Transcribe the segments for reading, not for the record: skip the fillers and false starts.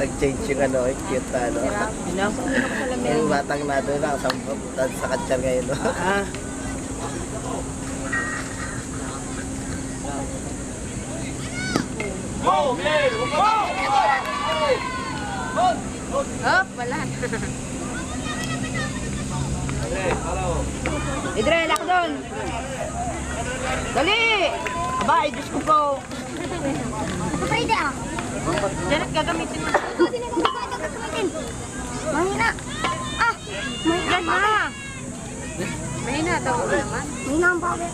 Nag-change yung ano, yung cute na ano. Yung batang na doon lang, sa katsar ngayon. No? Oh, wala. Idre, lak doon. Dali! Aba, ay Diyos ko po. Pwede ah. Diyan at gagamitin mo. Pwede na gagamitin. Mahina. Ah, mahina. Yan na. Mahina daw naman. Mahina ang power.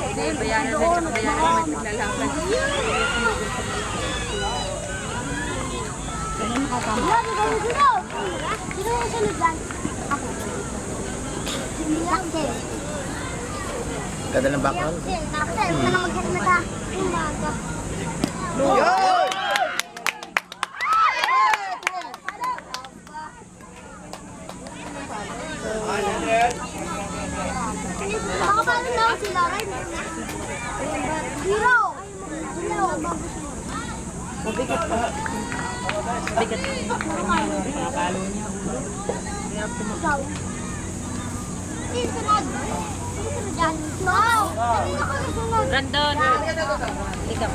Hindi, bayaran na tsaka bayaran na maglalaban. Lagi ko dito. Sino yung sunod lang? Ako. Axel. Ganda ng background. Axel, ka na mag-helmet ha. Umaga. Yun! Makapalo na ako si Lauren. Zero. Zero. Mabigat pa. Mabigat pa. Nakakalo niya. Ikaw. Sino sunod? Sino sunod dyan? Wow! Kanina ka nasunod. Brandon. Ikaw.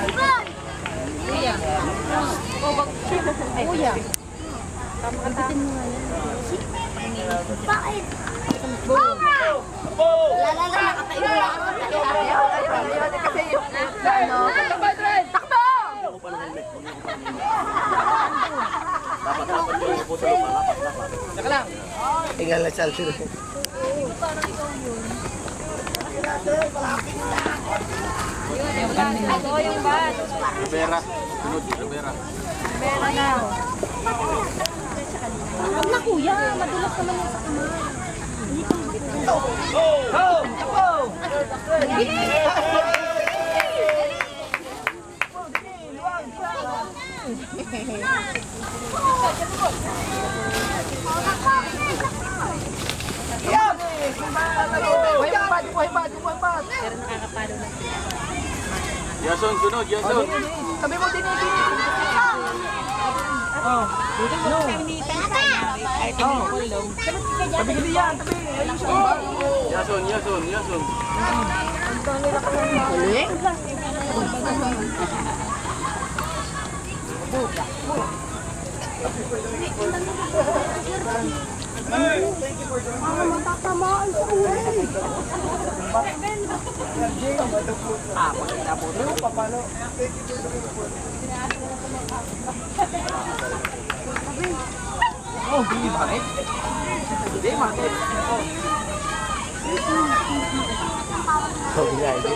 Ivan! Kuya. Oh, bag. Ay, kuya. Kampitin mo nga yan. Bakit? Cobra! Lala na nakatayo na ako. Ayaw kasi yung ano. Takbo! Saka lang. Tingnan lang siya. Yung bat. Ito yung bat. Rivera. Sunod, Rivera. Meron na. Huwag na kuya. Madulas naman yung sa kamay. Pero nakakapalo na sila. Yason, sunod, Yason. Sabi mo din Oh, dito mo sa minita ay tinikulong. Sabi ko yan, sabi. Yason, Yason, Yason. Huli? Mga matatamaan sa ulo. Pagkita po ito. Oh, hindi bakit? Hindi, bakit? Sabi nga, hindi.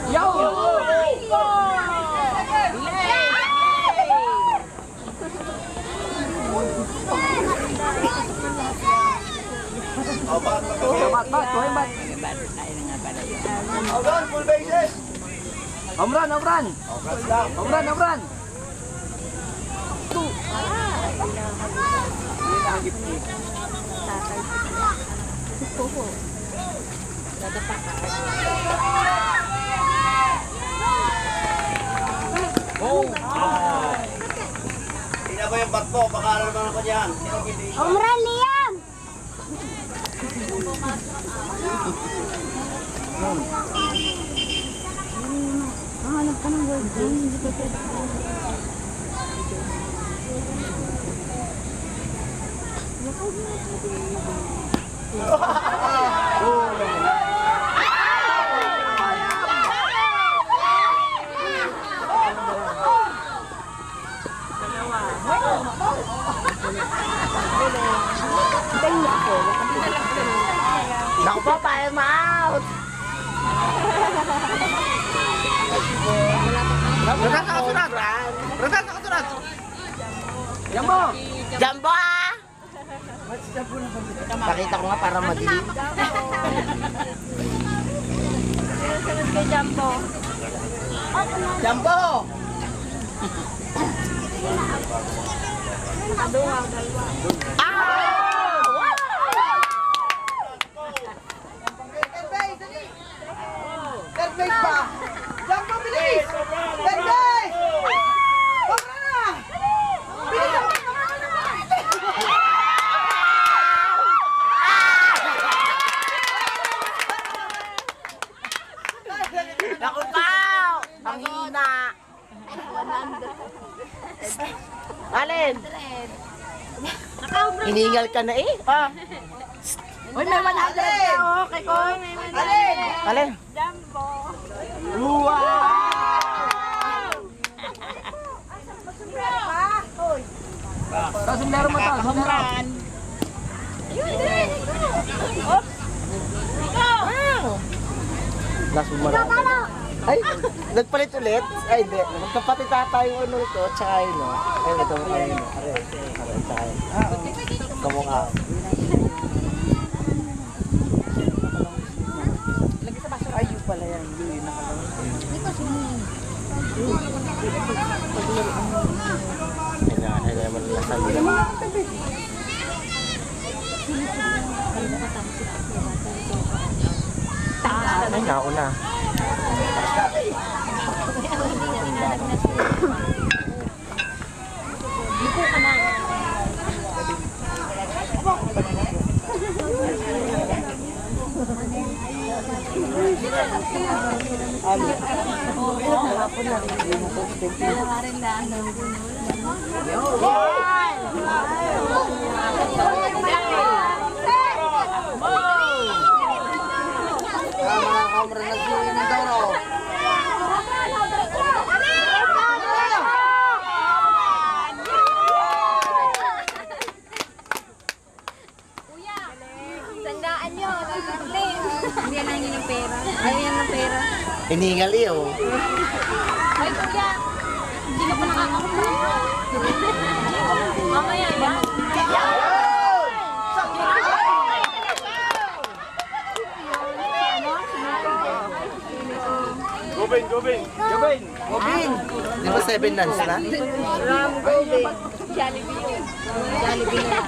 Yo! Full bases! Omran! Omran! Omran! Tingnan ko yung bat ko, baka naman ako dyan. Omran, Liam! Hanap ka ng girlfriend, hindi ko pwede. Naku po, time out! Brother, nakasunod! Brother, nakasunod! Jambo! Jambo ah! Pakita ko nga para madilim. Sunod kay Jumbo. Jumbo! Nakaduha, dalawa. Third base pa! Jumbo, bilis! Third base! Pabra na! Bilis ako! Naku pao! Pangina! Alin? Hiningal ka na eh. Ah. Uy, may 100 na oh. Kay Koy, may 100. Alin? Jumbo. Sasundero mo to. Hongran. Oops. Ikaw. Nasumara. Ay, nagpalit ulit? Ay, hindi. Magkapatid ata yung ano ito, tsaka yun, no? Ay, ito mo kayo, no? Are, tsaka yun. Kamukha. Ay, yun pala yan. Yun nakalawin. Ay, naman nila sabi. Ay, nauna. Lipo ka na. Tandaan nyo, hindi lang yun ng pera. Ayaw yan ng pera. Hiningal iyo. Ay, kuya, hindi ka pa nakakakuha. Mamaya yan. Gobin, Gobin. Gobin. Gobin! Di ba 7 nuns na? Ram, gobe. Jollibee. Jollibee na.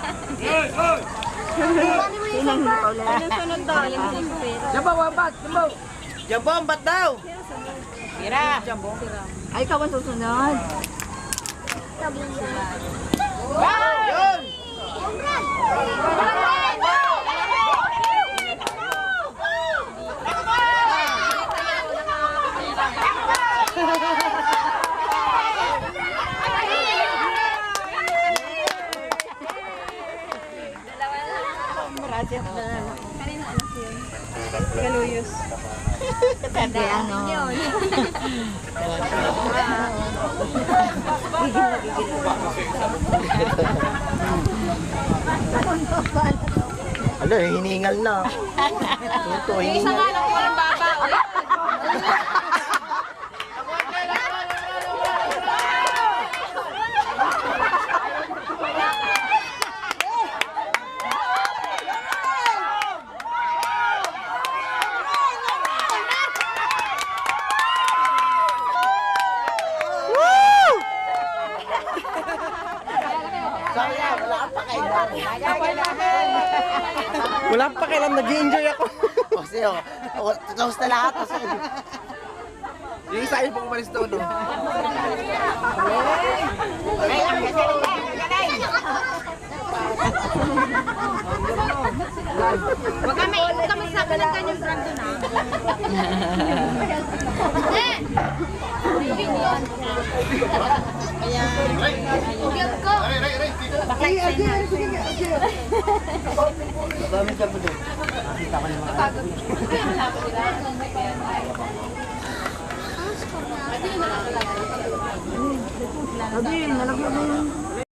Sunod daw. Jumbo, wambat! Jumbo! Jumbo, wambat daw! Tira. Ay, ikaw ang susunod. Yun! Kanina anak yun. Galuyos. Hindi ano. Ano, hiningal na. Ito, Yung isa hiningal. nga lang walang baba. Sayang, wala kang pakailan. Wala kang pakailan, nag-i-enjoy ako. Kasi, close na lahat. Yung isa yung pang umalis doon. Huwag kami sa kanyang brand doon Dami ka po doon. Nakita ko yung mga...